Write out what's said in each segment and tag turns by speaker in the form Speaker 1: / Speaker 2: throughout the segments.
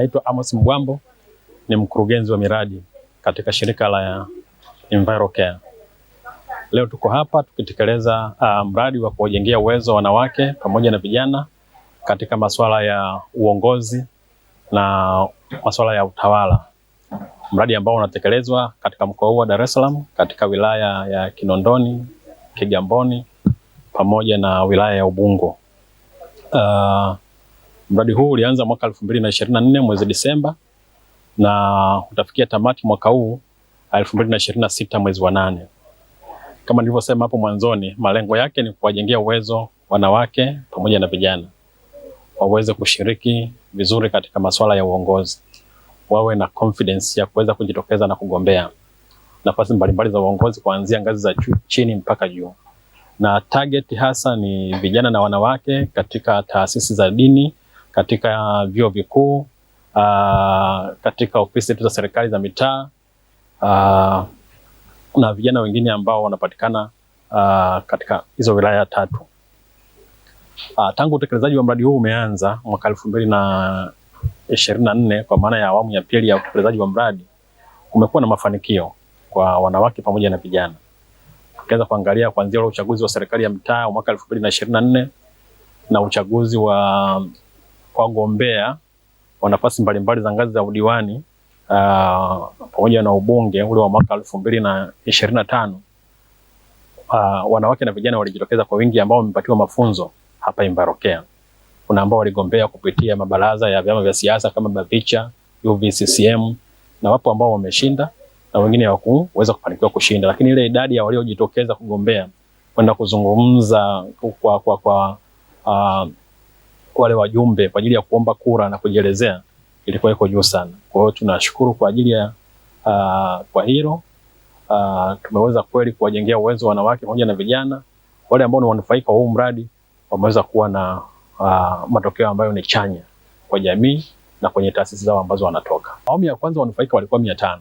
Speaker 1: Naitwa Amos Mbwambo, ni mkurugenzi wa miradi katika shirika la EnviroCare. Leo tuko hapa tukitekeleza mradi wa kuwajengea uwezo wanawake pamoja na vijana katika masuala ya uongozi na masuala ya utawala. Mradi ambao unatekelezwa katika mkoa wa Dar es Salaam, katika wilaya ya Kinondoni, Kigamboni pamoja na wilaya ya Ubungo. Mradi huu ulianza mwaka 2024 mwezi Disemba na utafikia tamati mwaka huu 2026 mwezi wa 8. Kama nilivyosema hapo mwanzoni, malengo yake ni kuwajengea uwezo wanawake pamoja na vijana waweze kushiriki vizuri katika masuala ya uongozi, wawe na confidence ya kuweza kujitokeza na kugombea nafasi mbalimbali za uongozi kuanzia ngazi za chini mpaka juu. Na target hasa ni vijana na wanawake katika taasisi za dini, katika vyuo vikuu, katika ofisi za serikali za mitaa, na vijana wengine ambao wanapatikana katika hizo wilaya 3. Tangu utekelezaji wa mradi huu umeanza mwaka 2024, kwa maana ya awamu ya pili ya utekelezaji wa mradi, kumekuwa na mafanikio kwa wanawake pamoja na vijana. Tukianza kuangalia kuanzia ule uchaguzi wa serikali ya mtaa mwaka 2024 na uchaguzi wa wagombea wa nafasi mbalimbali za ngazi za udiwani pamoja na ubunge ule wa mwaka 2025, wanawake na vijana walijitokeza kwa wingi ambao wamepatiwa mafunzo hapa EnviroCare. Kuna ambao waligombea kupitia mabaraza ya vyama vya siasa kama Bavicha, UVCCM, na wapo ambao wameshinda na wengine hawakuweza kufanikiwa kushinda, lakini ile idadi ya waliojitokeza kugombea kwenda kuzungumza kwa wale wajumbe kwa ajili ya kuomba kura na kujielezea ilikuwa iko juu sana. Kwa hiyo tunashukuru kwa ajili ya kwa hilo. Tumeweza kweli kuwajengea uwezo wanawake pamoja na vijana. Wale ambao ni wanufaika wa huu mradi wameweza kuwa na matokeo ambayo ni chanya kwa jamii na kwenye taasisi zao ambazo wanatoka. Awamu ya kwanza wanufaika walikuwa 500.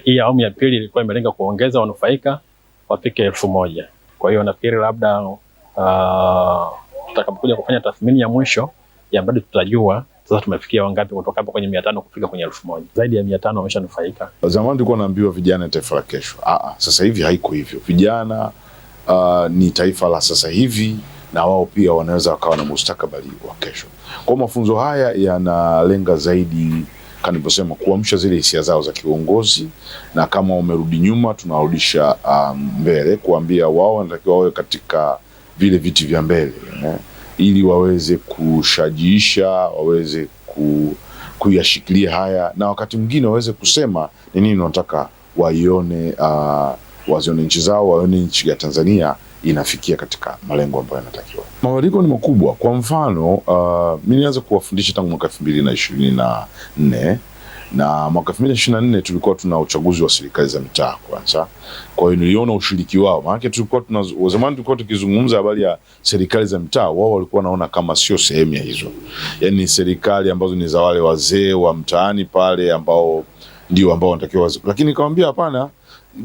Speaker 1: Hii awamu ya pili ilikuwa imelenga kuongeza wanufaika wafike 1000. Kwa hiyo nafikiri labda tutakapokuja kufanya tathmini ya mwisho ya mradi tutajua sasa tumefikia wangapi kutoka hapo kwenye 500 kufika kwenye 1000. Zaidi ya 500 wameshanufaika.
Speaker 2: Zamani tulikuwa naambiwa vijana ni taifa la kesho. Sasa hivi haiko hivyo. Vijana ni taifa la sasa hivi na wao pia wanaweza wakawa na mustakabali wa kesho. Kwa mafunzo haya yanalenga zaidi kama nilivyosema kuamsha zile hisia zao za kiongozi, na kama umerudi nyuma tunawarudisha mbele, kuambia wao wanatakiwa wawe katika vile viti vya mbele ili waweze kushajiisha, waweze kuyashikilia haya, na wakati mwingine waweze kusema ni nini wanataka waione, wazione nchi zao, waone nchi ya Tanzania inafikia katika malengo ambayo yanatakiwa. Mabadiliko ni makubwa. Kwa mfano, mimi nilianza kuwafundisha tangu mwaka 2024 na mwaka 2024 tulikuwa tuna uchaguzi wa serikali za mitaa kwanza. Kwa hiyo niliona ushiriki wao. Maana zamani tulikuwa tukizungumza habari ya serikali za mitaa, wao walikuwa wanaona kama sio sehemu ya hizo. Yaani serikali ambazo ni za wale wazee wa mtaani pale ambao ndio ambao wanatakiwa. Lakini nikamwambia hapana,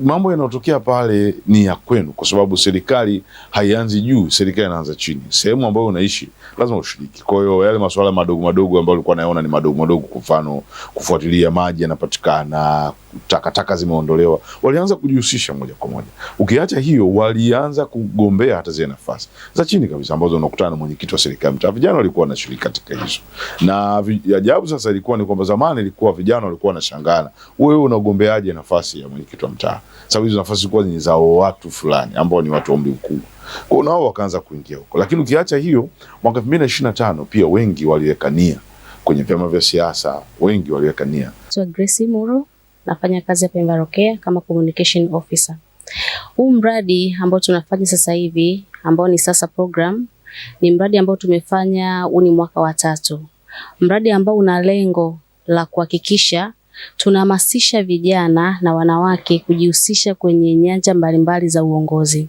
Speaker 2: mambo yanayotokea pale ni ya kwenu, kwa sababu serikali haianzi juu, serikali inaanza chini. Sehemu ambayo unaishi lazima ushiriki. Kwa hiyo yale masuala madogo madogo ambayo ulikuwa naona ni madogo madogo, kwa mfano kufuatilia maji yanapatikana, takataka zimeondolewa, walianza kujihusisha moja kwa moja. Ukiacha hiyo, walianza kugombea hata zile nafasi za chini kabisa ambazo unakutana na mwenyekiti wa serikali mtaa. Vijana walikuwa wanashiriki katika hizo. Na ajabu sasa ilikuwa ni kwamba zamani ilikuwa vijana walikuwa wanashangana, wewe unagombeaje nafasi ya mwenyekiti wa mtaa? Sababu hizo nafasi zilikuwa ni za watu fulani ambao ni watu wa umri mkubwa. Kwa nao wakaanza kuingia huko. Lakini ukiacha hiyo, mwaka 2025 pia wengi waliweka nia kwenye vyama vya siasa, wengi waliweka nia.
Speaker 3: Grace Muro, nafanya kazi hapa EnviroCare kama communication officer. Huu mradi ambao tunafanya sasa hivi ambao ni sasa program ni mradi ambao tumefanya huu ni mwaka wa 3. Mradi ambao una lengo la kuhakikisha tunahamasisha vijana na wanawake kujihusisha kwenye nyanja mbalimbali za uongozi.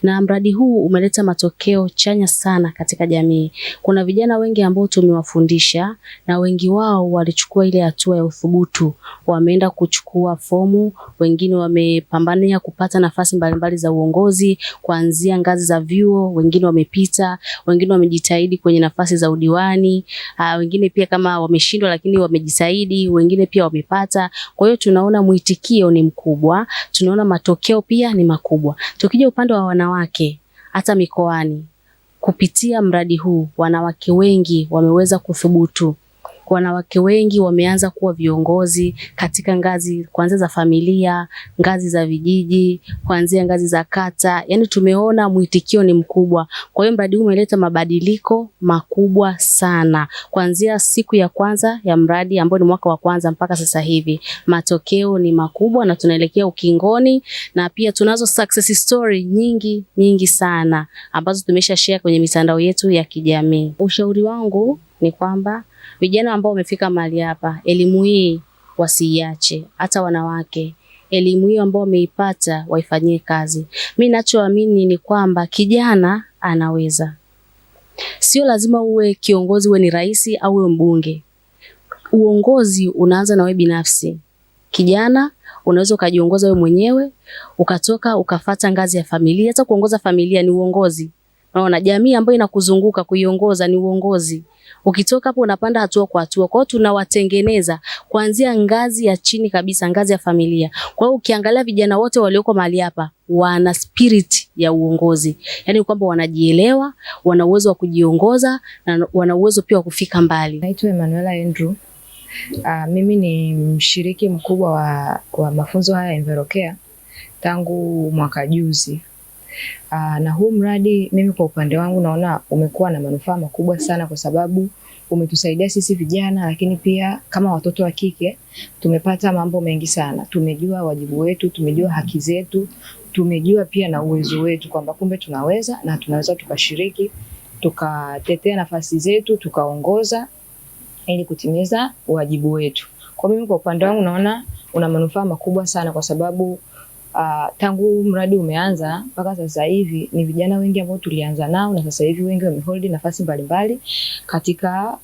Speaker 3: na mradi huu umeleta matokeo chanya sana katika jamii. Kuna vijana wengi ambao tumewafundisha na wengi wao walichukua ile hatua ya uthubutu, wameenda kuchukua fomu, wengine wamepambania kupata nafasi mbalimbali za uongozi kuanzia ngazi za vyuo, wengine wamepita, wengine wamejitahidi kwenye nafasi za udiwani, wengine pia kama wameshindwa lakini wamejitahidi, wengine pia wamepata. Kwa hiyo tunaona mwitikio ni mkubwa, tunaona matokeo pia ni makubwa. Tukija upande wa wanawake, hata mikoani, kupitia mradi huu wanawake wengi wameweza kuthubutu. Wanawake wengi wameanza kuwa viongozi katika ngazi kuanzia za familia, ngazi za vijiji, kuanzia ngazi za kata. Yaani tumeona mwitikio ni mkubwa. Kwa hiyo mradi huu umeleta mabadiliko makubwa sana. Kuanzia siku ya kwanza ya mradi ambao ni mwaka wa kwanza mpaka sasa hivi, matokeo ni makubwa na tunaelekea ukingoni, na pia tunazo success story nyingi sana ambazo tumesha share kwenye mitandao yetu ya kijamii. Ushauri wangu ni kwamba vijana ambao wamefika mahali hapa, elimu hii wasiiache. Hata wanawake, elimu hii ambao wameipata waifanyie kazi. Mimi ninachoamini ni kwamba kijana anaweza. Sio lazima uwe kiongozi, uwe ni rais au uwe mbunge. Uongozi unaanza na wewe binafsi. Kijana unaweza ukajiongoza wewe mwenyewe, ukatoka ukafata ngazi ya familia. Hata kuongoza familia ni uongozi. Unaona, jamii ambayo inakuzunguka kuiongoza ni uongozi. Ukitoka hapo unapanda hatua kwa hatua. Kwa hiyo tunawatengeneza kuanzia ngazi ya chini kabisa, ngazi ya familia. Kwa hiyo ukiangalia vijana wote walioko mahali hapa wana spirit ya uongozi. Yaani kwamba wanajielewa, wana uwezo wa kujiongoza na wana uwezo pia wa kufika mbali.
Speaker 4: Naitwa Emanuela Andrew. Mimi ni mshiriki mkubwa wa mafunzo haya ya EnviroCare tangu mwaka juzi. Na huu mradi mimi kwa upande wangu naona umekuwa na manufaa makubwa sana, kwa sababu umetusaidia sisi vijana, lakini pia kama watoto wa kike tumepata mambo mengi sana. Tumejua wajibu wetu, tumejua haki zetu, tumejua pia na uwezo wetu kwamba kumbe tunaweza na tunaweza tukashiriki, tukatetea nafasi zetu, tukaongoza ili kutimiza wajibu wetu. Kwa mimi kwa upande wangu naona una manufaa makubwa sana, kwa sababu tangu mradi umeanza mpaka sasa hivi ni vijana wengi ambao tulianza nao, na sasa hivi wengi wamehold nafasi mbalimbali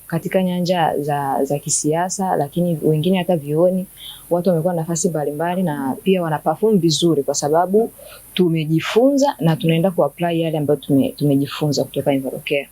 Speaker 4: katika nyanja za kisiasa, lakini wengine hata vioni watu wamekuwa nafasi mbalimbali na pia wana perform vizuri, kwa sababu tumejifunza na tunaenda kuapply yale ambayo tumejifunza kutoka EnviroCare.